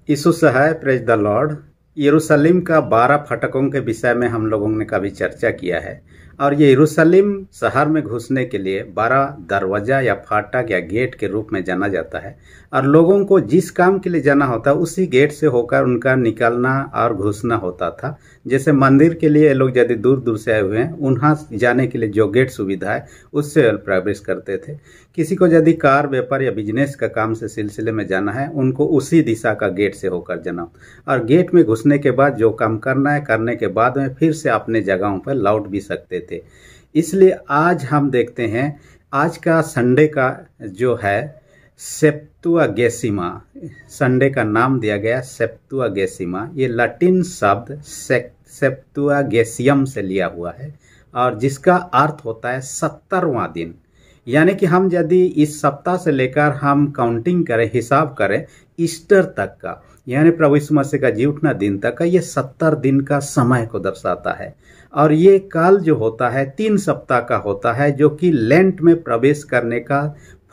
यीशु सहाय, praise the Lord. यरूशलेम का 12 फाटकों के विषय में हम लोगों ने कभी चर्चा किया है। और ये यरूशलेम शहर में घुसने के लिए 12 दरवाजा या फाटक या गेट के रूप में जाना जाता है। और लोगों को जिस काम के लिए जाना होता है उसी गेट से होकर उनका निकलना और घुसना होता था। जैसे मंदिर के लिए लोग यदि दूर दूर से आए हुए हैं, वहाँ जाने के लिए जो गेट सुविधा है उससे प्रवेश करते थे। किसी को यदि कार, व्यापार या बिजनेस का काम से सिलसिले में जाना है, उनको उसी दिशा का गेट से होकर जाना। और गेट में घुसने के बाद जो काम करना है, करने के बाद में फिर से अपने जगहों पर लौट भी सकते थे। इसलिए आज हम देखते हैं, आज का संडे का जो है सेप्तुअगेसिमा, संडे का नाम दिया गया सेप्तुअगेसिमा। ये लैटिन शब्द सेप्तुअगेसियम से लिया हुआ है और जिसका अर्थ होता है 70वां दिन। यानी कि हम यदि इस सप्ताह से लेकर हम काउंटिंग करें, हिसाब करें ईस्टर तक का, यानी प्रभु यीशु मसीह का जी उठना दिन तक का, ये 70 दिन का समय को दर्शाता है। और ये काल जो होता है 3 सप्ताह का होता है, जो कि लेंट में प्रवेश करने का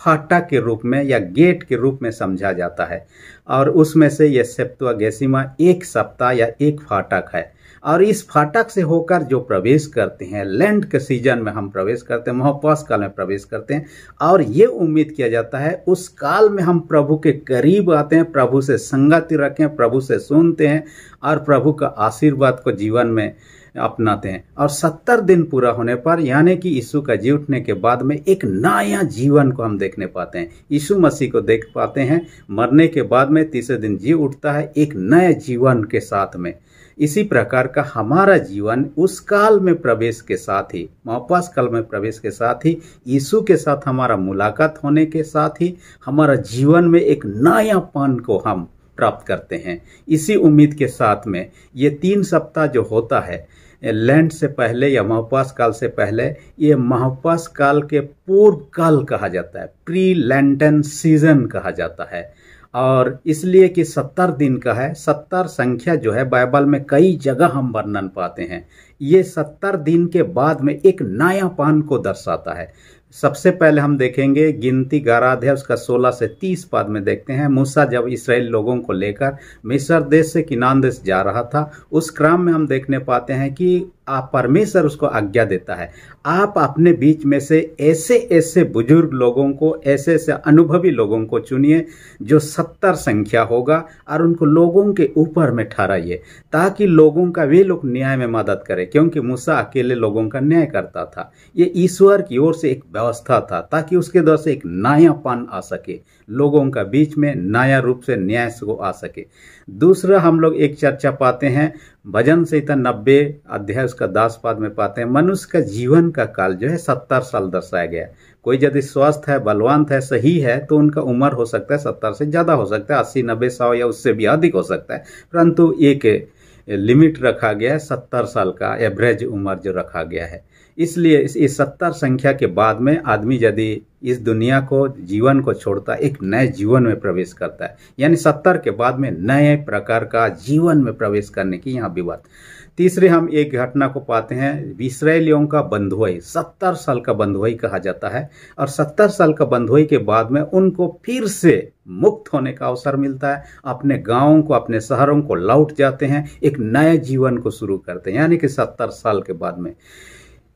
फाटक के रूप में या गेट के रूप में समझा जाता है। और उसमें से ये सेप्तुअगेसिमा 1 सप्ताह या 1 फाटक है। और इस फाटक से होकर जो प्रवेश करते हैं, लेंट के सीजन में हम प्रवेश करते हैं, महाउपवास काल में प्रवेश करते हैं। और ये उम्मीद किया जाता है उस काल में हम प्रभु के करीब आते हैं, प्रभु से संगति रखें, प्रभु से सुनते हैं और प्रभु का आशीर्वाद को जीवन में अपनाते हैं। और 70 दिन पूरा होने पर, यानी कि यीशु का जी उठने के बाद में, एक नया जीवन को हम देखने पाते हैं। यीशु मसीह को देख पाते हैं, मरने के बाद में तीसरे दिन जी उठता है एक नए जीवन के साथ में। इसी प्रकार का हमारा जीवन उस काल में प्रवेश के साथ ही, महाउपवास काल में प्रवेश के साथ ही, यीशु के साथ हमारा मुलाकात होने के साथ ही हमारा जीवन में एक नयापन को हम प्राप्त करते हैं। इसी उम्मीद के साथ में ये 3 सप्ताह जो होता है लेंट से पहले या महाउपवास काल से पहले, ये महाउपवास काल के पूर्व काल कहा जाता है, प्री लेंटन सीजन कहा जाता है। और इसलिए कि 70 दिन का है। 70 संख्या जो है बाइबल में कई जगह हम वर्णन पाते हैं। ये 70 दिन के बाद में एक नयापन को दर्शाता है। सबसे पहले हम देखेंगे गिनती 11 अध्याय उसका 16 से 30 पद में देखते हैं। मूसा जब इस्राएल लोगों को लेकर मिस्र देश से किनान देश जा रहा था, उस क्रम में हम देखने पाते हैं कि परमेश्वर उसको आज्ञा देता है, आप अपने बीच में से ऐसे ऐसे बुजुर्ग लोगों को, ऐसे ऐसे अनुभवी लोगों को चुनिए जो 70 संख्या होगा, और उनको लोगों के ऊपर में ठहराइए ताकि लोगों का वे लोग न्याय में मदद करें। क्योंकि मूसा अकेले लोगों का न्याय करता था। ये ईश्वर की ओर से एक व्यवस्था था ताकि उसके द्वारा से एक नयापन आ सके, लोगों का बीच में नया रूप से न्याय को आ सके। दूसरा हम लोग एक चर्चा पाते हैं भजन संहिता 90 अध्याय उसका 10 पद में पाते हैं, मनुष्य का जीवन का काल जो है 70 साल दर्शाया गया है। कोई यदि स्वस्थ है, बलवान है, सही है, तो उनका उम्र हो सकता है 70 से ज्यादा हो सकता है, 80, 90, 100 या उससे भी अधिक हो सकता है। परंतु एक लिमिट रखा गया है, 70 साल का एवरेज उम्र जो रखा गया है। इसलिए इस 70 संख्या के बाद में आदमी यदि इस दुनिया को, जीवन को छोड़ता, एक नए जीवन में प्रवेश करता है। यानी 70 के बाद में नए प्रकार का जीवन में प्रवेश करने की यहाँ भी बात। तीसरे हम एक घटना को पाते हैं, इस्राएलियों का बंधुआई, 70 साल का बंधुआई कहा जाता है। और 70 साल का बंधुआई के बाद में उनको फिर से मुक्त होने का अवसर मिलता है, अपने गांवों को, अपने शहरों को लौट जाते हैं, एक नए जीवन को शुरू करते हैं, यानी कि 70 साल के बाद में।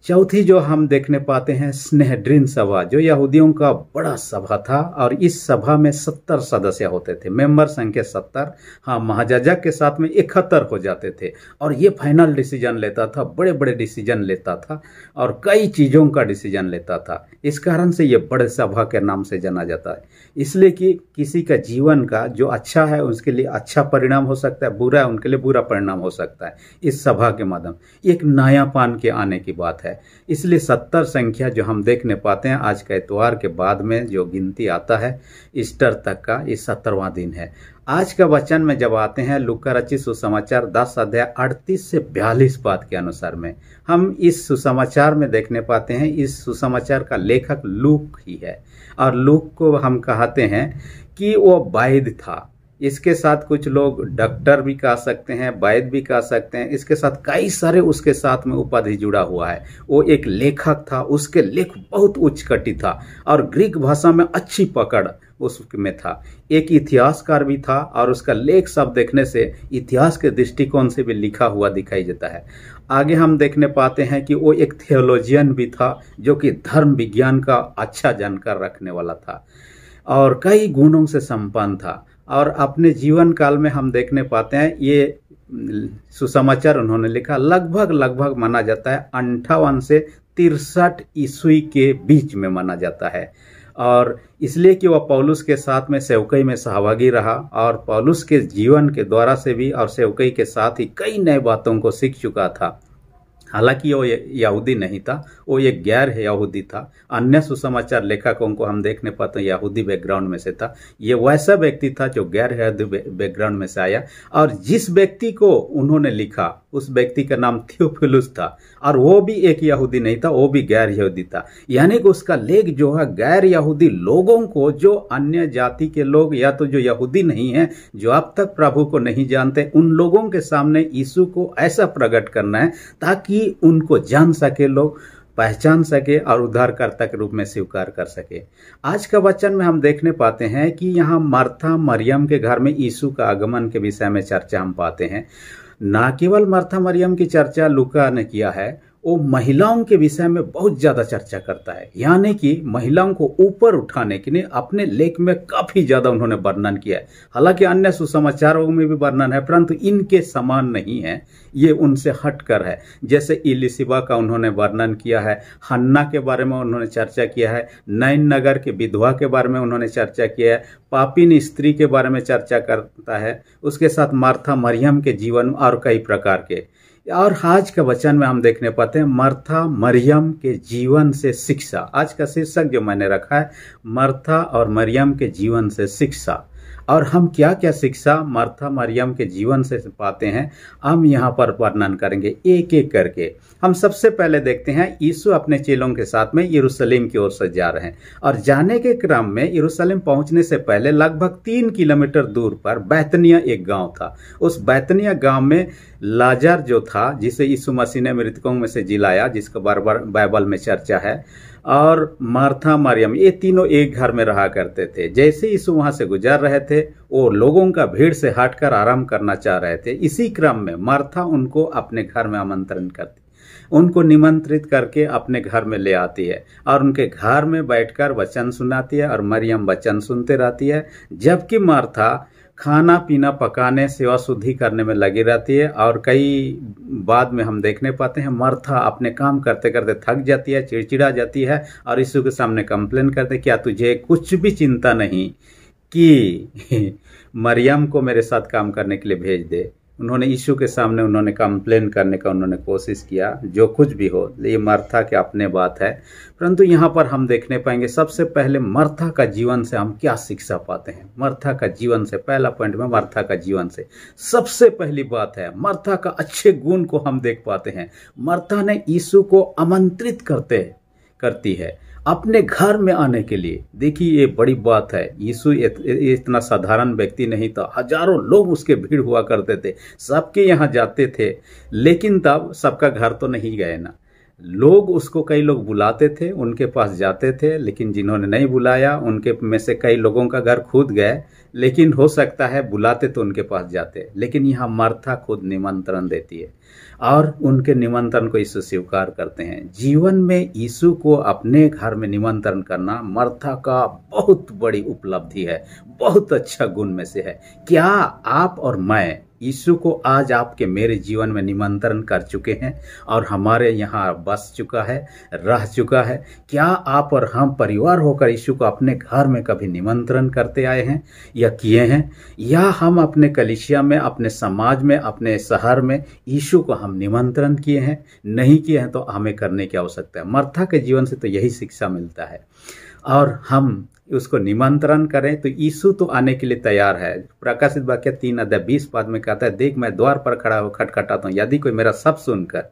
चौथी जो हम देखने पाते हैं स्नेहड्रीन सभा, जो यहूदियों का बड़ा सभा था। और इस सभा में 70 सदस्य होते थे, मेंबर संख्या 70। हाँ, महायाजक के साथ में 71 हो जाते थे। और ये फाइनल डिसीजन लेता था, बड़े बड़े डिसीजन लेता था और कई चीज़ों का डिसीजन लेता था। इस कारण से ये बड़े सभा के नाम से जाना जाता है। इसलिए कि किसी का जीवन का जो अच्छा है उसके लिए अच्छा परिणाम हो सकता है, बुरा है उनके लिए बुरा परिणाम हो सकता है। इस सभा के माध्यम एक नयापन के आने की बात है। इसलिए 70 संख्या जो हम देखने पाते हैं आज का इतवार के बाद में जो गिनती आता है ईस्टर तक का, ये 70वां दिन है। आज का वचन में जब आते हैं लूका रचित सुसमाचार 10 अध्याय 38 से 42 पद के अनुसार में, हम इस सुसमाचार में देखने पाते हैं, इस सुसमाचार का लेखक लूक ही है। और लूक को हम कहते हैं कि वो वैद्य था। इसके साथ कुछ लोग डॉक्टर भी कह सकते हैं, वैद्य भी कह सकते हैं। इसके साथ कई सारे उसके साथ में उपाधि जुड़ा हुआ है। वो एक लेखक था, उसके लेख बहुत उच्च कटी था और ग्रीक भाषा में अच्छी पकड़ उसमें था। एक इतिहासकार भी था और उसका लेख सब देखने से इतिहास के दृष्टिकोण से भी लिखा हुआ दिखाई देता है। आगे हम देखने पाते हैं कि वो एक थियोलॉजियन भी था जो कि धर्म विज्ञान का अच्छा जानकार रखने वाला था और कई गुणों से संपन्न था। और अपने जीवन काल में हम देखने पाते हैं ये सुसमाचार उन्होंने लिखा लगभग माना जाता है 58 से 63 ईस्वी के बीच में माना जाता है। और इसलिए कि वह पौलुस के साथ में सेवकई में सहभागी रहा और पौलुस के जीवन के द्वारा से भी और सेवकई के साथ ही कई नए बातों को सीख चुका था। हालांकि वो यहूदी नहीं था, वो एक गैर यहूदी था। अन्य सुसमाचार लेखकों को हम देखने पाते हैं यहूदी बैकग्राउंड में से था। ये वैसा व्यक्ति था जो गैर यहूदी बैकग्राउंड में से आया और जिस व्यक्ति को उन्होंने लिखा उस व्यक्ति का नाम थियोफिलुस था और वो भी एक यहूदी नहीं था, वो भी गैर यहूदी था। यानी कि उसका लेख जो है गैर यहूदी लोगों को, जो अन्य जाति के लोग या तो जो यहूदी नहीं है, जो अब तक प्रभु को नहीं जानते, उन लोगों के सामने यीशु को ऐसा प्रकट करना है ताकि उनको जान सके, लोग पहचान सके और उद्धारकर्ता के रूप में स्वीकार कर सके। आज का वचन में हम देखने पाते हैं कि यहाँ मार्था मरियम के घर में यीशु का आगमन के विषय में चर्चा हम पाते हैं। ना केवल मार्था मरियम की चर्चा लूका ने किया है, वो महिलाओं के विषय में बहुत ज्यादा चर्चा करता है। यानी कि महिलाओं को ऊपर उठाने के लिए अपने लेख में काफी ज्यादा उन्होंने वर्णन किया है। हालांकि अन्य सुसमाचारों में भी वर्णन है परंतु इनके समान नहीं है, ये उनसे हटकर है। जैसे इलिशिबा का उन्होंने वर्णन किया है, हन्ना के बारे में उन्होंने चर्चा किया है, नैन नगर के विधवा के बारे में उन्होंने चर्चा किया है, पापिन स्त्री के बारे में चर्चा करता है, उसके साथ मार्था मरियम के जीवन और कई प्रकार के। और आज का वचन में हम देखने पाते हैं मार्था मरियम के जीवन से शिक्षा। आज का शीर्षक जो मैंने रखा है मार्था और मरियम के जीवन से शिक्षा। और हम क्या क्या शिक्षा मार्था मरियम के जीवन से पाते हैं हम यहाँ पर वर्णन करेंगे एक एक करके। हम सबसे पहले देखते हैं यीशु अपने चेलों के साथ में यरूशलेम की ओर से जा रहे हैं और जाने के क्रम में यरूशलेम पहुंचने से पहले लगभग 3 किलोमीटर दूर पर बैतनिया एक गांव था। उस बैतनिया गांव में लाजर जो था, जिसे यीशु मसीह ने मृतकों में से जिलाया, जिसका बार बार बाइबल में चर्चा है, और मार्था मरियम, ये तीनों एक घर में रहा करते थे। जैसे यीशु वहां से गुजर रहे थे वो लोगों का भीड़ से हटकर आराम करना चाह रहे थे। इसी क्रम में मार्था उनको अपने घर में आमंत्रण करती, उनको निमंत्रित करके अपने घर में ले आती है और उनके घर में बैठकर वचन सुनाती है और मरियम वचन सुनते रहती है, जबकि मार्था खाना पीना पकाने सेवा शुद्धि करने में लगी रहती है। और कई बाद में हम देखने पाते हैं मार्था अपने काम करते करते थक जाती है, चिड़चिड़ा जाती है और यीशु के सामने कंप्लेन करते, क्या तुझे कुछ भी चिंता नहीं कि मरियम को मेरे साथ काम करने के लिए भेज दे। उन्होंने यीशु के सामने उन्होंने कंप्लेन करने का उन्होंने कोशिश किया, जो कुछ भी हो, ये मार्था के अपने बात है। परंतु यहाँ पर हम देखने पाएंगे सबसे पहले मार्था का जीवन से हम क्या शिक्षा पाते हैं। मार्था का जीवन से पहला पॉइंट में मार्था का जीवन से सबसे पहली बात है मार्था का अच्छे गुण को हम देख पाते हैं। मार्था ने यीशु को आमंत्रित करती है अपने घर में आने के लिए। देखिए ये बड़ी बात है, यीशु इतना साधारण व्यक्ति नहीं था, हजारों लोग उसके भीड़ हुआ करते थे, सबके यहाँ जाते थे, लेकिन तब सबका घर तो नहीं गए ना, लोग उसको कई लोग बुलाते थे, उनके पास जाते थे, लेकिन जिन्होंने नहीं बुलाया उनके में से कई लोगों का घर खुद गए, लेकिन हो सकता है बुलाते तो उनके पास जाते। लेकिन यहाँ मार्था खुद निमंत्रण देती है और उनके निमंत्रण को यीशु स्वीकार करते हैं। जीवन में यीशु को अपने घर में निमंत्रण करना मार्था का बहुत बड़ी उपलब्धि है, बहुत अच्छा गुण में से है। क्या आप और मैं यीशु को आज आपके मेरे जीवन में निमंत्रण कर चुके हैं और हमारे यहाँ बस चुका है, रह चुका है? क्या आप और हम परिवार होकर यीशु को अपने घर में कभी निमंत्रण करते आए हैं या किए हैं? या हम अपने कलीसिया में, अपने समाज में, अपने शहर में यीशु को हम निमंत्रण किए हैं? नहीं किए हैं तो हमें करने की आवश्यकता है। मार्था के जीवन से तो यही शिक्षा मिलता है और हम उसको निमंत्रण करें तो यीशु तो आने के लिए तैयार है। प्रकाशित वाक्य 3:20 में कहता है, देख मैं द्वार पर खड़ा हो खटखटाता हूँ, यदि कोई मेरा सब सुनकर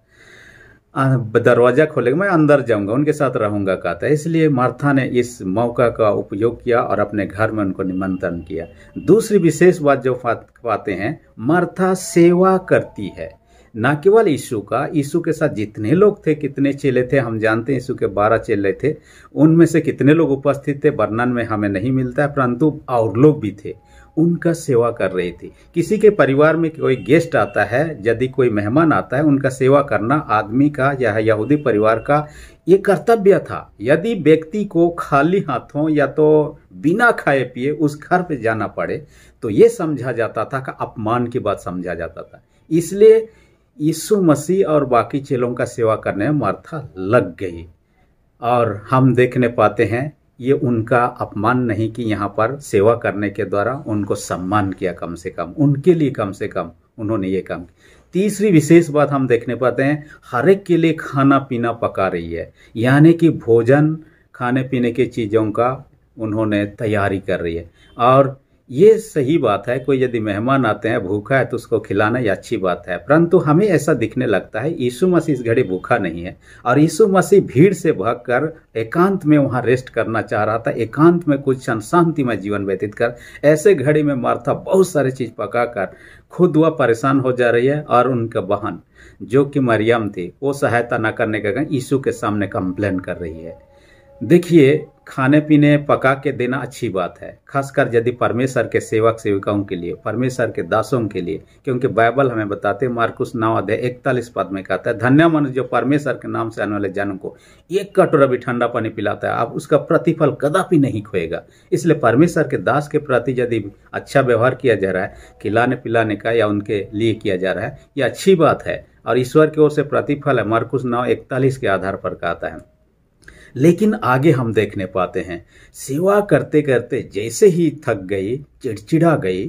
दरवाजा खोलेगा मैं अंदर जाऊंगा, उनके साथ रहूंगा कहता है। इसलिए मार्था ने इस मौका का उपयोग किया और अपने घर में उनको निमंत्रण किया। दूसरी विशेष बात जो पाते हैं, मार्था सेवा करती है। ना केवल यीशु का, यीशु के साथ जितने लोग थे, कितने चेले थे हम जानते हैं, यीशु के 12 चेले थे, उनमें से कितने लोग उपस्थित थे वर्णन में हमें नहीं मिलता है, परंतु और लोग भी थे, उनका सेवा कर रही थी। किसी के परिवार में कोई गेस्ट आता है, यदि कोई मेहमान आता है, उनका सेवा करना आदमी का या यहूदी परिवार का ये कर्तव्य था। यदि व्यक्ति को खाली हाथों या तो बिना खाए पिए उस घर पे जाना पड़े तो ये समझा जाता था कि अपमान की बात समझा जाता था। इसलिए यीशु मसीह और बाकी चेलों का सेवा करने में मार्था लग गई, और हम देखने पाते हैं ये उनका अपमान नहीं कि यहाँ पर सेवा करने के द्वारा उनको सम्मान किया, कम से कम उनके लिए कम से कम उन्होंने ये काम किया। तीसरी विशेष बात हम देखने पाते हैं, हर एक के लिए खाना पीना पका रही है, यानी कि भोजन खाने पीने की चीज़ों का उन्होंने तैयारी कर रही है। और ये सही बात है, कोई यदि मेहमान आते हैं भूखा है तो उसको खिलाना ये अच्छी बात है, परंतु हमें ऐसा दिखने लगता है यीशु मसीह इस घड़ी भूखा नहीं है, और यीशु मसीह भीड़ से भागकर एकांत में वहाँ रेस्ट करना चाह रहा था, एकांत में कुछ क्षण शांतिमय जीवन व्यतीत कर। ऐसे घड़ी में मार्था बहुत सारी चीज पकाकर खुद वह परेशान हो जा रही है, और उनका बहन जो कि मरियम थी वो सहायता न करने के कारण यीशु के सामने कंप्लेन कर रही है। देखिए, खाने पीने पका के देना अच्छी बात है, खासकर यदि परमेश्वर के सेवक सेविकाओं के लिए, परमेश्वर के दासों के लिए, क्योंकि बाइबल हमें बताते हैं, मार्कुस 9:41 में कहता है, धन्य मनुष्य जो परमेश्वर के नाम से आने वाले जनों को एक कटोरा भी ठंडा पानी पिलाता है, आप उसका प्रतिफल कदापि नहीं खोएगा। इसलिए परमेश्वर के दास के प्रति यदि अच्छा व्यवहार किया जा रहा है, खिलाने पिलाने का या उनके लिए किया जा रहा है, ये अच्छी बात है और ईश्वर की ओर से प्रतिफल है, मार्कुस 9:41 के आधार पर कहता है। लेकिन आगे हम देखने पाते हैं, सेवा करते करते जैसे ही थक गई, चिड़चिड़ा गई,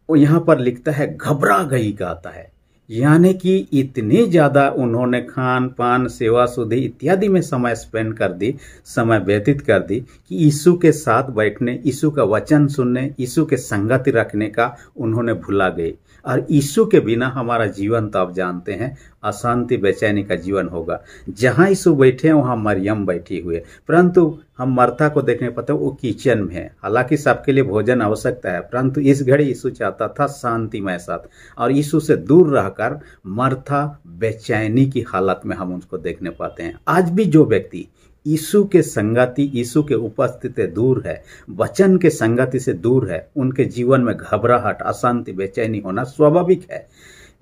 वो यहाँ पर लिखता है घबरा गई कहता है, यानी कि इतनी ज़्यादा उन्होंने खान पान सेवा शुद्धि इत्यादि में समय स्पेंड कर दी, समय व्यतीत कर दी, कि यीशु के साथ बैठने, यीशु का वचन सुनने, यीशु के संगति रखने का उन्होंने भुला गई। और यीशु के बिना हमारा जीवन तो आप जानते हैं अशांति बेचैनी का जीवन होगा। जहाँ यीशु बैठे हैं वहाँ मरियम बैठी हुई है, परंतु हम मार्था को देखने पाते हैं वो किचन में है। हालांकि सबके लिए भोजन आवश्यकता है, परंतु इस घड़ी यीशु चाहता था शांतिमय साथ, और यीशु से दूर रहकर मार्था बेचैनी की हालत में हम उसको देखने पाते हैं। आज भी जो व्यक्ति यीशु के संगति, यीशु के उपस्थिति दूर है, वचन के संगति से दूर है, उनके जीवन में घबराहट, अशांति, बेचैनी होना स्वाभाविक है।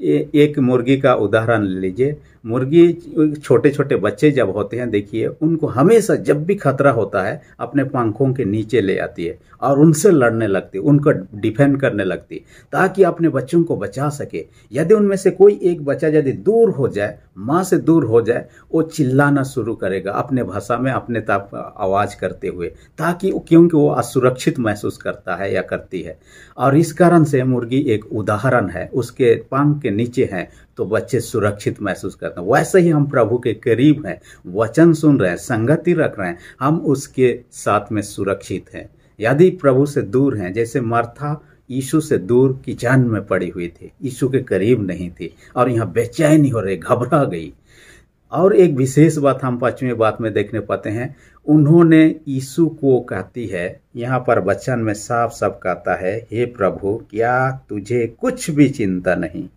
एक मुर्गी का उदाहरण ले लीजिए। मुर्गी, छोटे छोटे बच्चे जब होते हैं, देखिए उनको हमेशा जब भी खतरा होता है अपने पंखों के नीचे ले आती है और उनसे लड़ने लगती है, उनको डिफेंड करने लगती है ताकि अपने बच्चों को बचा सके। यदि उनमें से कोई एक बच्चा यदि दूर हो जाए, माँ से दूर हो जाए, वो चिल्लाना शुरू करेगा अपने भाषा में, अपने आवाज करते हुए, ताकि क्योंकि वो असुरक्षित महसूस करता है या करती है। और इस कारण से मुर्गी एक उदाहरण है, उसके पंख के नीचे है तो बच्चे सुरक्षित महसूस करते हैं। वैसे ही हम प्रभु के करीब हैं, वचन सुन रहे हैं, संगति रख रहे हैं, हम उसके साथ में सुरक्षित हैं। यदि प्रभु से दूर हैं, जैसे मार्था यीशु से दूर किचन में पड़ी हुई थी, यीशु के करीब नहीं थी, और यहाँ बेचैनी हो रही, घबरा गई। और एक विशेष बात हम 5वीं बात में देखने पाते हैं, उन्होंने यीशु को कहती है, यहाँ पर वचन में साफ साफ कहता है, हे प्रभु, क्या तुझे कुछ भी चिंता नहीं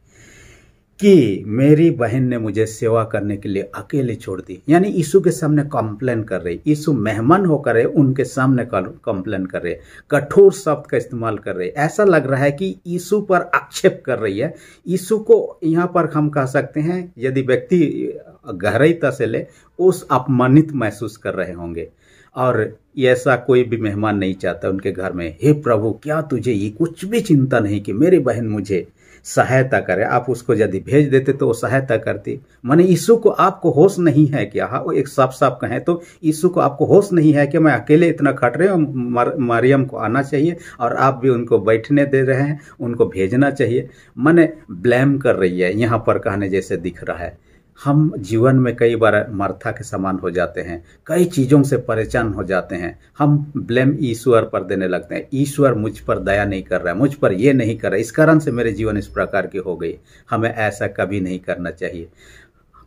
कि मेरी बहन ने मुझे सेवा करने के लिए अकेले छोड़ दी। यानी यीशु के सामने कंप्लेन कर रही, यीशु मेहमान होकर उनके सामने कंप्लेन कर रहे, कठोर शब्द का इस्तेमाल कर रहे। ऐसा लग रहा है कि यीशु पर आक्षेप कर रही है। यीशु को यहाँ पर हम कह सकते हैं, यदि व्यक्ति गहराईता से ले, उस अपमानित महसूस कर रहे होंगे। और ऐसा कोई भी मेहमान नहीं चाहता उनके घर में, हे प्रभु, क्या तुझे ये कुछ भी चिंता नहीं कि मेरी बहन मुझे सहायता करे। आप उसको यदि भेज देते तो वो सहायता करती। माने यीशु को आपको होश नहीं है क्या? हाँ, वो एक साफ साफ कहें तो यीशु को आपको होश नहीं है कि मैं अकेले इतना खट रहे हूँ, मरियम को आना चाहिए और आप भी उनको बैठने दे रहे हैं, उनको भेजना चाहिए। माने ब्लेम कर रही है, यहाँ पर कहने जैसे दिख रहा है। हम जीवन में कई बार मार्था के समान हो जाते हैं, कई चीज़ों से परेशान हो जाते हैं, हम ब्लेम ईश्वर पर देने लगते हैं। ईश्वर मुझ पर दया नहीं कर रहा है, मुझ पर ये नहीं कर रहा है, इस कारण से मेरे जीवन इस प्रकार की हो गई। हमें ऐसा कभी नहीं करना चाहिए।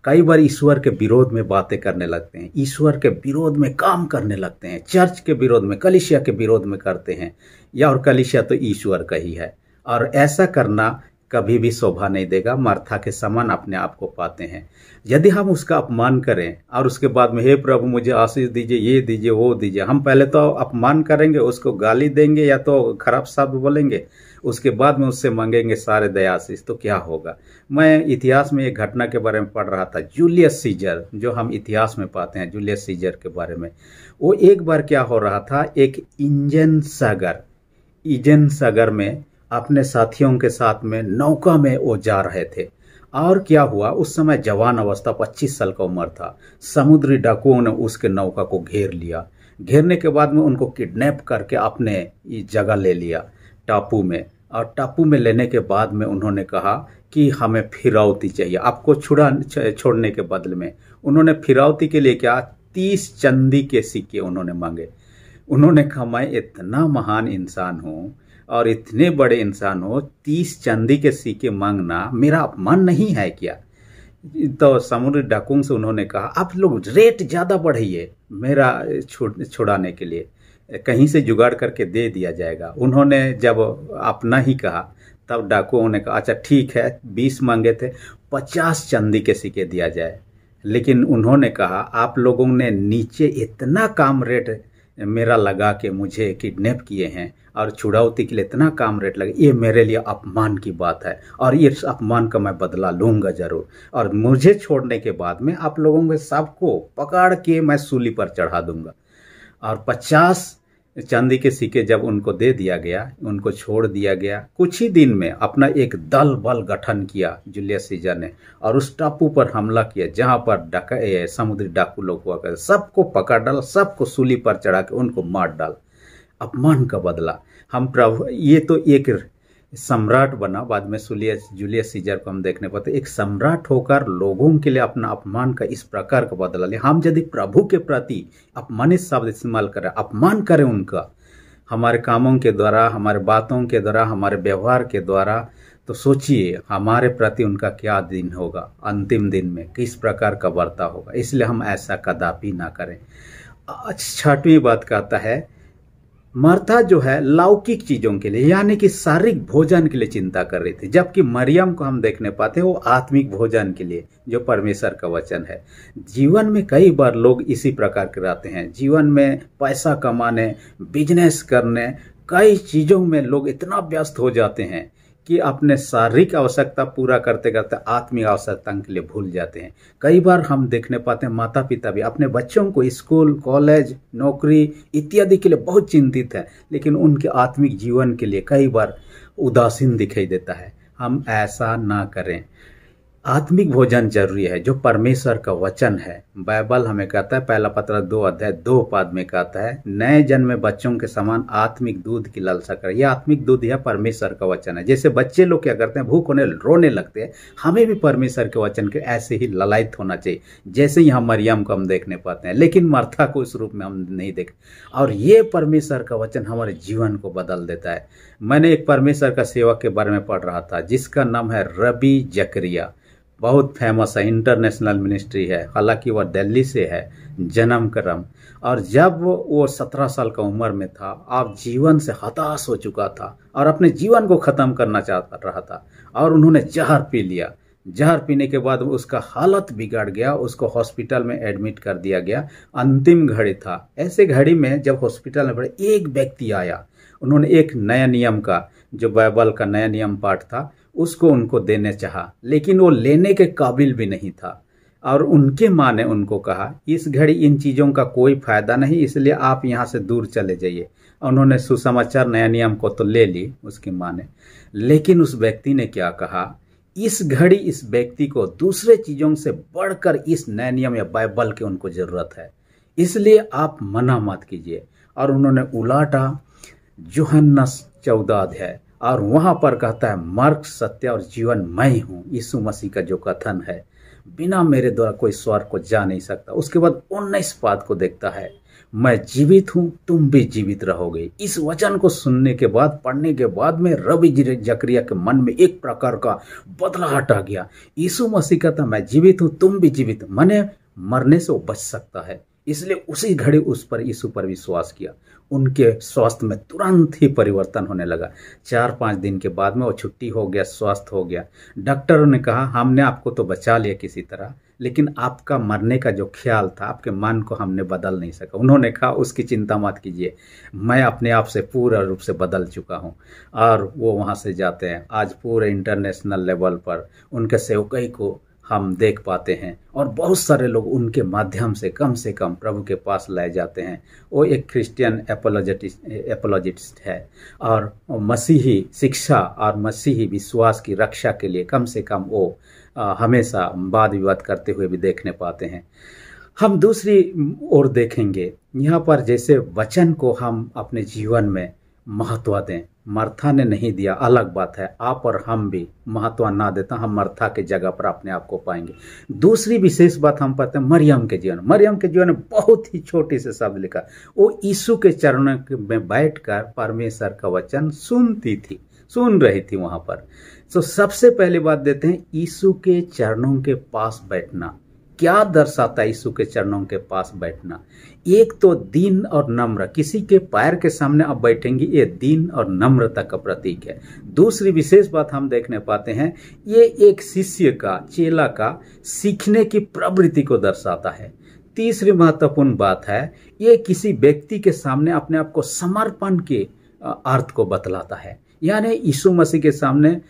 कई बार ईश्वर के विरोध में बातें करने लगते हैं, ईश्वर के विरोध में काम करने लगते हैं, चर्च के विरोध में, कलीसिया के विरोध में करते हैं, या और कलीसिया तो ईश्वर का ही है। और ऐसा करना कभी भी शोभा नहीं देगा। मार्था के समान अपने आप को पाते हैं। यदि हम उसका अपमान करें और उसके बाद में हे प्रभु मुझे आशीष दीजिए, ये दीजिए, वो दीजिए, हम पहले तो अपमान करेंगे, उसको गाली देंगे या तो खराब शब्द बोलेंगे, उसके बाद में उससे मांगेंगे सारे दया आशीष, तो क्या होगा। मैं इतिहास में एक घटना के बारे में पढ़ रहा था, जूलियस सीजर, जो हम इतिहास में पाते हैं जूलियस सीजर के बारे में। वो एक बार क्या हो रहा था, एक ईजेन सागर में अपने साथियों के साथ में नौका में वो जा रहे थे। और क्या हुआ, उस समय जवान अवस्था, 25 साल का उम्र था। समुद्री डाकुओं ने उसके नौका को घेर लिया। घेरने के बाद में उनको किडनैप करके अपने जगह ले लिया टापू में। और टापू में लेने के बाद में उन्होंने कहा कि हमें फिरौती चाहिए आपको छोड़ने के बदले में। उन्होंने फिरौती के लिए क्या, 30 चांदी के सिक्के उन्होंने मांगे। उन्होंने कहा मैं इतना महान इंसान हूँ और इतने बड़े इंसान हो, 30 चांदी के सिक्के मांगना मेरा अपमान नहीं है क्या। तो समुद्री डाकुओं से उन्होंने कहा आप लोग रेट ज़्यादा बढ़ाइए मेरा छुड़ाने के लिए, कहीं से जुगाड़ करके दे दिया जाएगा। उन्होंने जब अपना ही कहा तब डाकुओं ने कहा अच्छा ठीक है, 20 मांगे थे, 50 चांदी के सिक्के दिया जाए। लेकिन उन्होंने कहा आप लोगों ने नीचे इतना कम रेट मेरा लगा के मुझे किडनैप किए हैं और छुड़ौती के लिए इतना कम रेट लगे, ये मेरे लिए अपमान की बात है और इस अपमान का मैं बदला लूंगा जरूर। और मुझे छोड़ने के बाद में आप लोगों के सबको पकड़ के मैं सूली पर चढ़ा दूंगा। और 50 चांदी के सिक्के जब उनको दे दिया गया, उनको छोड़ दिया गया। कुछ ही दिन में अपना एक दल बल गठन किया जूलियस सीजर ने और उस टापू पर हमला किया जहां पर समुद्री डाकू लोग हुआ करते। सबको पकड़ डाला, सबको सूली पर चढ़ा के उनको मार डाल। अपमान का बदला हम प्रभु, ये तो एक सम्राट बना बाद में जूलियस सीजर को हम देखने पाते, एक सम्राट होकर लोगों के लिए अपना अपमान का इस प्रकार का बदला ले। हम यदि प्रभु के प्रति अपमानित शब्द इस्तेमाल करें, अपमान करें उनका, हमारे कामों के द्वारा, हमारे बातों के द्वारा, हमारे व्यवहार के द्वारा, तो सोचिए हमारे प्रति उनका क्या दिन होगा, अंतिम दिन में किस प्रकार का बर्ताव होगा। इसलिए हम ऐसा कदापि ना करें। 6वीं बात कहता है, मार्था जो है लौकिक चीजों के लिए यानी कि शारीरिक भोजन के लिए चिंता कर रही थी, जबकि मरियम को हम देखने पाते हैं वो आत्मिक भोजन के लिए, जो परमेश्वर का वचन है। जीवन में कई बार लोग इसी प्रकार के रहते हैं, जीवन में पैसा कमाने, बिजनेस करने, कई चीजों में लोग इतना व्यस्त हो जाते हैं कि अपने शारीरिक आवश्यकता पूरा करते करते आत्मिक आवश्यकता के लिए भूल जाते हैं। कई बार हम देखने पाते हैं माता पिता भी अपने बच्चों को स्कूल, कॉलेज, नौकरी इत्यादि के लिए बहुत चिंतित है, लेकिन उनके आत्मिक जीवन के लिए कई बार उदासीन दिखाई देता है। हम ऐसा ना करें। आत्मिक भोजन जरूरी है, जो परमेश्वर का वचन है। बाइबल हमें कहता है, पहला पत्र 2 में कहता है, नए जन्मे बच्चों के समान आत्मिक दूध की लालसा करें। यह आत्मिक दूध यह परमेश्वर का वचन है। जैसे बच्चे लोग क्या करते हैं, भूख होने रोने लगते हैं, हमें भी परमेश्वर के वचन के ऐसे ही ललायित होना चाहिए, जैसे यहाँ मरियम को हम देखने पाते हैं। लेकिन मार्था को इस रूप में हम नहीं देख, और ये परमेश्वर का वचन हमारे जीवन को बदल देता है। मैंने एक परमेश्वर का सेवक के बारे में पढ़ रहा था जिसका नाम है रबी जकरिया, बहुत फेमस है, इंटरनेशनल मिनिस्ट्री है, हालांकि वह दिल्ली से है जन्म क्रम। और जब वो 17 साल का उम्र में था, आप जीवन से हताश हो चुका था और अपने जीवन को ख़त्म करना चाह रहा था, और उन्होंने जहर पी लिया। जहर पीने के बाद उसका हालत बिगड़ गया, उसको हॉस्पिटल में एडमिट कर दिया गया। अंतिम घड़ी था। ऐसे घड़ी में जब हॉस्पिटल में एक व्यक्ति आया, उन्होंने एक नया नियम का, जो बाइबल का नया नियम पाठ था, उसको उनको देने चाहा, लेकिन वो लेने के काबिल भी नहीं था। और उनके माँ ने उनको कहा, इस घड़ी इन चीज़ों का कोई फायदा नहीं, इसलिए आप यहाँ से दूर चले जाइए। उन्होंने सुसमाचार नया नियम को तो ले ली उसकी माँ ने, लेकिन उस व्यक्ति ने क्या कहा, इस घड़ी इस व्यक्ति को दूसरे चीज़ों से बढ़कर इस नया नियम या बाइबल की उनको ज़रूरत है, इसलिए आप मना मत कीजिए। और उन्होंने उलाटा यूहन्ना 14 अध्याय, और वहां पर कहता है, मार्ग, सत्य और जीवन मैं हूं। यीशु मसीह का जो कथन है, बिना मेरे द्वारा कोई स्वर्ग को जा नहीं सकता। उसके बाद 19 पद को देखता है, मैं जीवित हूं, तुम भी जीवित रहोगे। इस वचन को सुनने के बाद, पढ़ने के बाद में रबी जकरिया के मन में एक प्रकार का बदलाहट आ गया। यीशु मसीह कहता, मैं जीवित हूं, तुम भी जीवित, मैंने मरने से वो बच सकता है। इसलिए उसी घड़ी उस पर, यीशु पर विश्वास किया। उनके स्वास्थ्य में तुरंत ही परिवर्तन होने लगा। 4-5 दिन के बाद में वो छुट्टी हो गया, स्वस्थ हो गया। डॉक्टरों ने कहा हमने आपको तो बचा लिया किसी तरह, लेकिन आपका मरने का जो ख्याल था, आपके मन को हमने बदल नहीं सका। उन्होंने कहा उसकी चिंता मत कीजिए, मैं अपने आप से पूरा रूप से बदल चुका हूँ। और वो वहाँ से जाते हैं। आज पूरे इंटरनेशनल लेवल पर उनके सेवकाई को हम देख पाते हैं और बहुत सारे लोग उनके माध्यम से कम प्रभु के पास लाए जाते हैं। वो एक क्रिश्चियन एपोलॉजिस्ट है और मसीही शिक्षा और मसीही विश्वास की रक्षा के लिए कम से कम वो हमेशा वाद विवाद करते हुए भी देखने पाते हैं। हम दूसरी ओर देखेंगे, यहाँ पर जैसे वचन को हम अपने जीवन में महत्व दें। मर्था ने नहीं दिया, अलग बात है, आप और हम भी महत्व ना देता हम मर्था के जगह पर अपने आप को पाएंगे। दूसरी विशेष बात हम पाते हैं मरियम के जीवन में बहुत ही छोटी से शब्द लिखा। वो यीशु के चरणों में बैठकर परमेश्वर का वचन सुन रही थी वहां पर। तो सबसे पहली बात देते हैं यीशु के चरणों के पास बैठना। क्या दर्शाता है यीशु के चरणों के पास बैठना? एक तो दीन और नम्र, किसी के पैर के सामने आप बैठेंगी, ये दीन और नम्रता का प्रतीक है। दूसरी विशेष बात हम देखने पाते हैं, ये एक शिष्य का, चेला का सीखने की प्रवृत्ति को दर्शाता है। तीसरी महत्वपूर्ण बात है, ये किसी व्यक्ति के सामने अपने आप को समर्पण के अर्थ को बतलाता है। यानी यीशु मसीह के सामने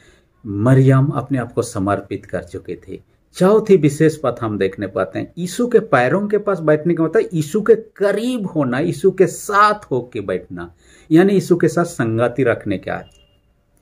मरियम अपने आप को समर्पित कर चुके थे। चौथी विशेष बात हम देखने पाते हैं, यीशु के पैरों के पास बैठने का मतलब यीशु के करीब होना, यीशु के साथ होके बैठना, यानी यीशु के साथ संगति रखने का।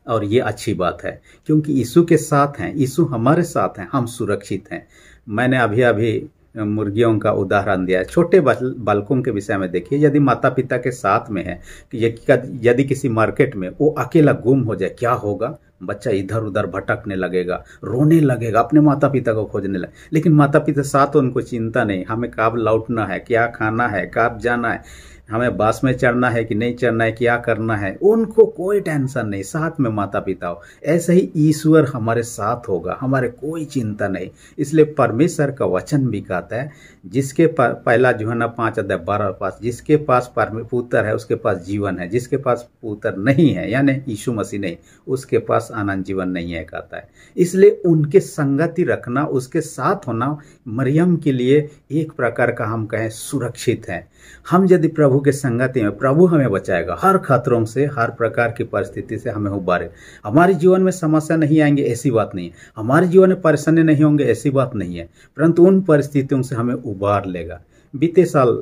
और ये अच्छी बात है क्योंकि यीशु के साथ हैं, यीशु हमारे साथ हैं, हम सुरक्षित हैं। मैंने अभी मुर्गियों का उदाहरण दिया है। छोटे बालकों के विषय में देखिए, यदि माता पिता के साथ में है, यदि किसी मार्केट में वो अकेला गुम हो जाए, क्या होगा? बच्चा इधर उधर भटकने लगेगा, रोने लगेगा, अपने माता पिता को खोजने लगेगा। लेकिन माता पिता साथ, उनको चिंता नहीं, हमें कब लौटना है, क्या खाना है, कब जाना है, हमें बस में चढ़ना है कि नहीं चढ़ना है, क्या करना है, उनको कोई टेंशन नहीं, साथ में माता पिता हो। ऐसे ही ईश्वर हमारे साथ होगा, हमारे कोई चिंता नहीं। इसलिए परमेश्वर का वचन भी कहता है, जिसके पहला यूहन्ना 5:12, जिसके पास पुत्र है उसके पास जीवन है, जिसके पास पुत्र नहीं है यानी यीशु मसीह नहीं, उसके पास अनंत जीवन नहीं है कहता है। इसलिए उनके संगति रखना, उसके साथ होना मरियम के लिए एक प्रकार का हम कहें सुरक्षित है। हम यदि प्रभु के संगति में, प्रभु हमें बचाएगा हर खतरों से, हर प्रकार की परिस्थिति से हमें उबारे। हमारे जीवन में समस्या नहीं आएंगे ऐसी बात नहीं है, हमारे जीवन में परेशानी नहीं होंगे ऐसी बात नहीं है, परंतु उन परिस्थितियों से हमें उबार लेगा। बीते साल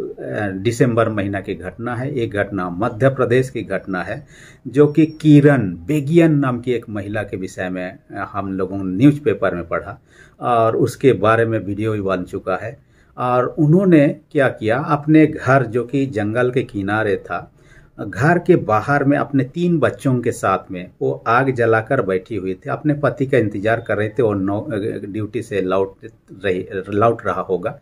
दिसंबर महीना की घटना है। एक घटना मध्य प्रदेश की घटना है, जो कि किरण बेगियन नाम की एक महिला के विषय में हम लोगों ने न्यूज़पेपर में पढ़ा और उसके बारे में वीडियो भी बन चुका है। और उन्होंने क्या किया, अपने घर जो कि जंगल के किनारे था, घर के बाहर में अपने 3 बच्चों के साथ में वो आग जलाकर बैठी हुई थी, अपने पति का इंतजार कर रहे थे। वो ड्यूटी से लौट रहा होगा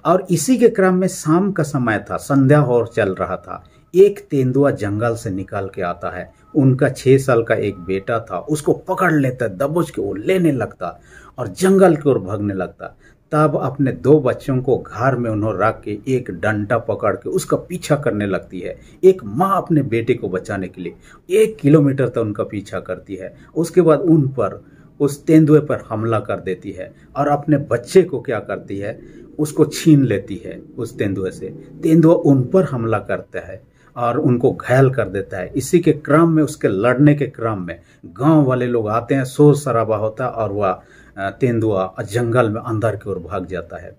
और इसी के क्रम में शाम का समय था, संध्या और चल रहा था। एक तेंदुआ जंगल से निकल के आता है। उनका 6 साल का एक बेटा था, उसको पकड़ लेता, दबोच के वो लेने लगता और जंगल की ओर भागने लगता। तब अपने 2 बच्चों को घर में उन्होंने रख के एक डंडा पकड़ के उसका पीछा करने लगती है। एक माँ अपने बेटे को बचाने के लिए 1 किलोमीटर तक उनका पीछा करती है। उसके बाद उन पर, उस तेंदुए पर हमला कर देती है और अपने बच्चे को क्या करती है, उसको छीन लेती है उस तेंदुए से। तेंदुआ उन पर हमला करता है और उनको घायल कर देता है। इसी के क्रम में, उसके लड़ने के क्रम में गांव वाले लोग आते हैं, शोर शराबा होता है और वह तेंदुआ जंगल में अंदर की ओर भाग जाता है।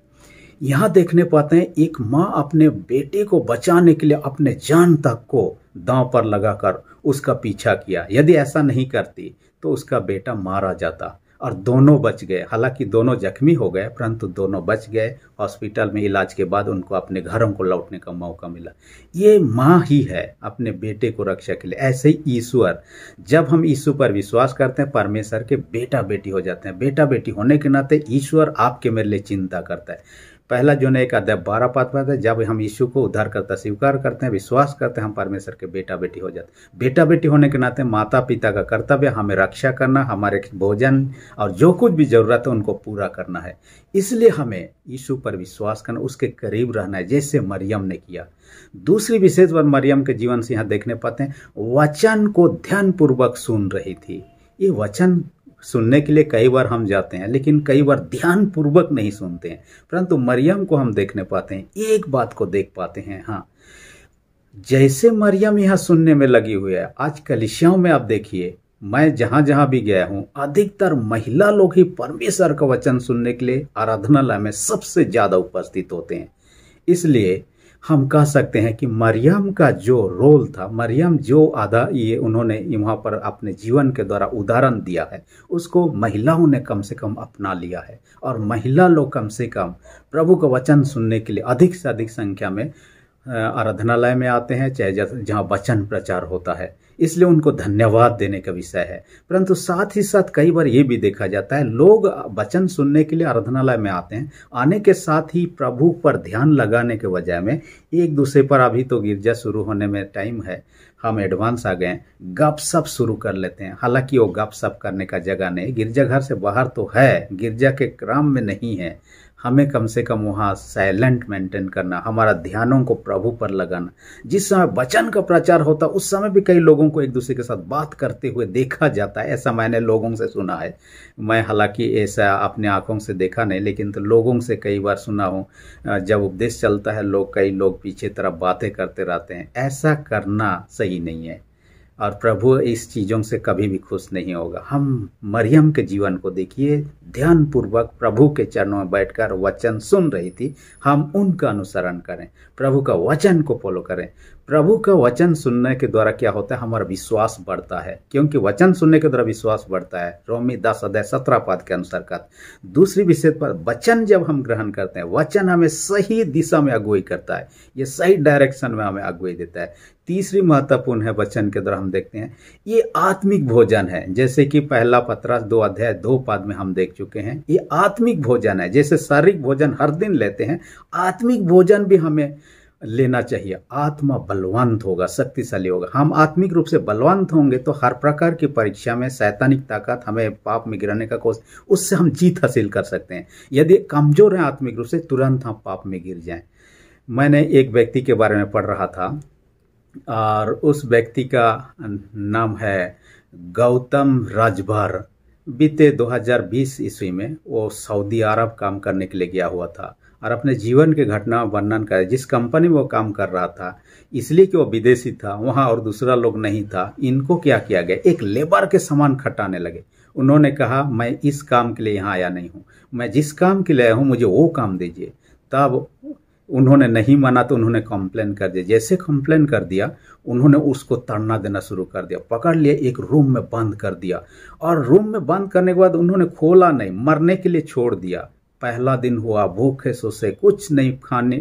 यहाँ देखने पाते हैं एक माँ अपने बेटे को बचाने के लिए अपने जान तक को दांव पर लगाकर उसका पीछा किया। यदि ऐसा नहीं करती तो उसका बेटा मारा जाता और दोनों बच गए। हालांकि दोनों जख्मी हो गए, परंतु दोनों बच गए। हॉस्पिटल में इलाज के बाद उनको अपने घरों को लौटने का मौका मिला। ये माँ ही है अपने बेटे को रक्षा के लिए। ऐसे ही ईश्वर, जब हम यीशु पर विश्वास करते हैं, परमेश्वर के बेटा बेटी हो जाते हैं। बेटा बेटी होने के नाते ईश्वर आपके मेरे लिए चिंता करता है। पहला जो ने 1 अध्याय 12 पद पर है, जब हम यीशु को उद्धारकर्ता स्वीकार करते हैं, विश्वास करते हैं, हम परमेश्वर के बेटा बेटी हो जाते हैं। बेटा बेटी होने के नाते माता पिता का कर्तव्य हमें रक्षा करना, हमारे भोजन और जो कुछ भी जरूरत है उनको पूरा करना है। इसलिए हमें यीशु पर विश्वास करना, उसके करीब रहना है, जैसे मरियम ने किया। दूसरी विशेष बात मरियम के जीवन से यहाँ देखने पाते हैं, वचन को ध्यानपूर्वक सुन रही थी। ये वचन सुनने के लिए कई बार हम जाते हैं, लेकिन कई बार ध्यान पूर्वक नहीं सुनते हैं। परंतु मरियम को हम देखने पाते हैं, एक बात को देख पाते हैं। हाँ, जैसे मरियम यहाँ सुनने में लगी हुई है, आज कलीसियाओं में आप देखिए, मैं जहां जहां भी गया हूं, अधिकतर महिला लोग ही परमेश्वर का वचन सुनने के लिए आराधनालय में सबसे ज्यादा उपस्थित होते हैं। इसलिए हम कह सकते हैं कि मरियम का जो रोल था, मरियम जो आधा ये उन्होंने वहाँ पर अपने जीवन के द्वारा उदाहरण दिया है, उसको महिलाओं ने कम से कम अपना लिया है। और महिला लोग कम से कम प्रभु का वचन सुनने के लिए अधिक से अधिक संख्या में आराधनालय में आते हैं, चाहे जहाँ वचन प्रचार होता है। इसलिए उनको धन्यवाद देने का विषय है। परंतु साथ ही साथ कई बार ये भी देखा जाता है, लोग वचन सुनने के लिए आराधनालय में आते हैं, आने के साथ ही प्रभु पर ध्यान लगाने के बजाय में एक दूसरे पर, अभी तो गिरजा शुरू होने में टाइम है, हम एडवांस आ गए, गपशप शुरू कर लेते हैं। हालांकि वो गपशप करने का जगह नहीं, गिरजाघर से बाहर तो है, गिरजा के क्रम में नहीं है। हमें कम से कम वहाँ साइलेंट मेंटेन करना, हमारा ध्यानों को प्रभु पर लगाना। जिस समय वचन का प्रचार होता उस समय भी कई लोगों को एक दूसरे के साथ बात करते हुए देखा जाता है, ऐसा मैंने लोगों से सुना है। मैं हालांकि ऐसा अपने आंखों से देखा नहीं, लेकिन तो लोगों से कई बार सुना हूँ। जब उपदेश चलता है, कई लोग पीछे तरफ बातें करते रहते हैं। ऐसा करना सही नहीं है और प्रभु इस चीज़ों से कभी भी खुश नहीं होगा। हम मरियम के जीवन को देखिए, ध्यानपूर्वक प्रभु के चरणों में बैठकर वचन सुन रही थी। हम उनका अनुसरण करें, प्रभु का वचन को फॉलो करें। प्रभु का वचन सुनने के द्वारा क्या होता है, हमारा विश्वास बढ़ता है, क्योंकि वचन सुनने के द्वारा विश्वास बढ़ता है। रोमी 10 अध्याय 17 के अनुसार का। दूसरी विशेष पर, वचन जब हम ग्रहण करते हैं, वचन हमें सही दिशा में अगुवाई करता है, ये सही डायरेक्शन में हमें अगुवाई देता है। तीसरी महत्वपूर्ण है, वचन के द्वारा हम देखते हैं, ये आत्मिक भोजन है। जैसे कि पहला पतरस 2 अध्याय 2 पद में हम देख चुके हैं, ये आत्मिक भोजन है। जैसे शारीरिक भोजन हर दिन लेते हैं, आत्मिक भोजन भी हमें लेना चाहिए। आत्मा बलवंत होगा, शक्तिशाली होगा। हम आत्मिक रूप से बलवंत होंगे तो हर प्रकार की परीक्षा में शैतानिक ताकत हमें पाप में गिराने का कोशिश, उससे हम जीत हासिल कर सकते हैं। यदि कमजोर हैं आत्मिक रूप से, तुरंत हम पाप में गिर जाएं। मैंने एक व्यक्ति के बारे में पढ़ रहा था और उस व्यक्ति का नाम है गौतम राजभर। बीते 2020 ईस्वी में वो सऊदी अरब काम करने के लिए गया हुआ था और अपने जीवन के घटना वर्णन कर, जिस कंपनी में वो काम कर रहा था, इसलिए कि वो विदेशी था वहाँ और दूसरा लोग नहीं था, इनको क्या किया गया, एक लेबर के समान खटाने लगे। उन्होंने कहा, मैं इस काम के लिए यहाँ आया नहीं हूँ, मैं जिस काम के लिए आया हूँ मुझे वो काम दीजिए। तब उन्होंने नहीं माना तो उन्होंने कंप्लेन कर दिया। जैसे कंप्लेन कर दिया, उन्होंने उसको ताड़ना देना शुरू कर दिया, पकड़ लिया, एक रूम में बंद कर दिया। और रूम में बंद करने के बाद उन्होंने खोला नहीं, मरने के लिए छोड़ दिया। पहला दिन हुआ, भूखे सोसे, कुछ नहीं,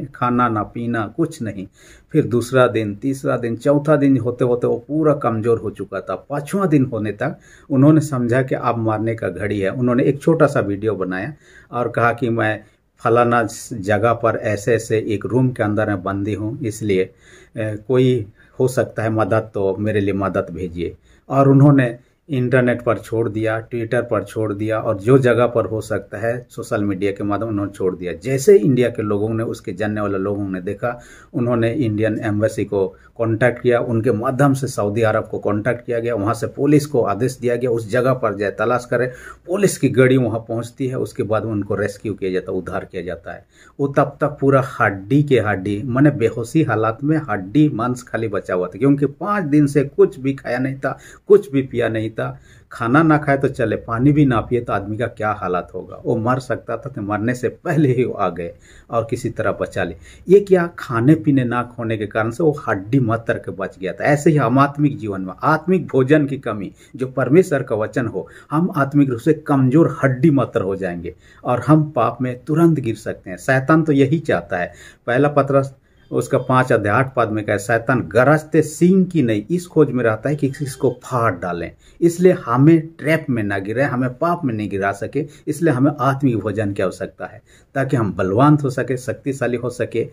खाना ना पीना, कुछ नहीं। फिर दूसरा दिन, तीसरा दिन, चौथा दिन होते होते वो पूरा कमजोर हो चुका था। 5वां दिन होने तक उन्होंने समझा कि अब मारने का घड़ी है। उन्होंने एक छोटा सा वीडियो बनाया और कहा कि मैं फलाना जगह पर ऐसे ऐसे एक रूम के अंदर मैं बंदी हूँ, इसलिए कोई हो सकता है मदद तो मेरे लिए मदद भेजिए। और उन्होंने इंटरनेट पर छोड़ दिया, ट्विटर पर छोड़ दिया और जो जगह पर हो सकता है सोशल मीडिया के माध्यम उन्होंने छोड़ दिया। जैसे इंडिया के लोगों ने, उसके जानने वाले लोगों ने देखा, उन्होंने इंडियन एम्बेसी को कांटेक्ट किया, उनके माध्यम से सऊदी अरब को कांटेक्ट किया गया। वहां से पुलिस को आदेश दिया गया उस जगह पर जाए, तलाश करे। पुलिस की गाड़ी वहां पहुंचती है, उसके बाद उनको रेस्क्यू किया जाता है, उद्धार किया जाता है। वो तब तक पूरा हड्डी के हड्डी, माने बेहोशी हालात में, हड्डी मांस खाली बचा हुआ था, क्योंकि 5 दिन से कुछ भी खाया नहीं था, कुछ भी पिया नहीं था। खाना ना खाए तो चले, पानी भी ना पिए तो आदमी का क्या हालत होगा। वो मर सकता था, तो मरने से पहले ही वो आ गए और किसी तरह बचा ले। ये क्या, खाने पीने ना खोने के कारण से वो हड्डी मत के बच गया था। ऐसे ही हम आत्मिक जीवन में आत्मिक भोजन की कमी, जो परमेश्वर का वचन हो, हम आत्मिक रूप से कमजोर हड्डी मतर हो जाएंगे और हम पाप में तुरंत गिर सकते हैं। शैतान तो यही चाहता है। पहला पतरस उसका 5 अध्याय 8 पद में कहा, शैतान गरजते सींग की नहीं इस खोज में रहता है कि इसको फाड़ डालें। इसलिए हमें ट्रैप में ना गिरे, हमें पाप में नहीं गिरा सके, इसलिए हमें आत्मिक भोजन की आवश्यकता है ताकि हम बलवान हो सके, शक्तिशाली हो सके।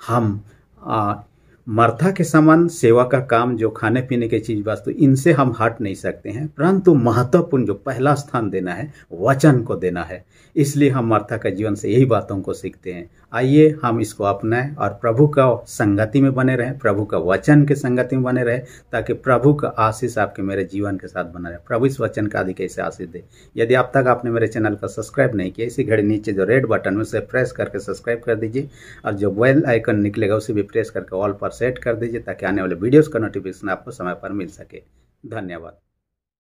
हम मर्था के समान सेवा का काम, जो खाने पीने की चीज वस्तु, इनसे हम हट नहीं सकते हैं, परंतु महत्वपूर्ण जो पहला स्थान देना है वचन को देना है। इसलिए हम मर्था का जीवन से यही बातों को सीखते हैं। आइए हम इसको अपनाएं और प्रभु का संगति में बने रहें, प्रभु का वचन के संगति में बने रहे, ताकि प्रभु का आशीष आपके मेरे जीवन के साथ बना रहे। प्रभु इस वचन का अधिक कैसे आशीष दे। यदि अब तक आपने मेरे चैनल को सब्सक्राइब नहीं किया, इसी घड़ी नीचे जो रेड बटन है उसे प्रेस करके सब्सक्राइब कर दीजिए और जो बेल आइकन निकलेगा उसे भी प्रेस करके ऑल पर सेट कर दीजिए ताकि आने वाले वीडियोस का नोटिफिकेशन आपको समय पर मिल सके। धन्यवाद।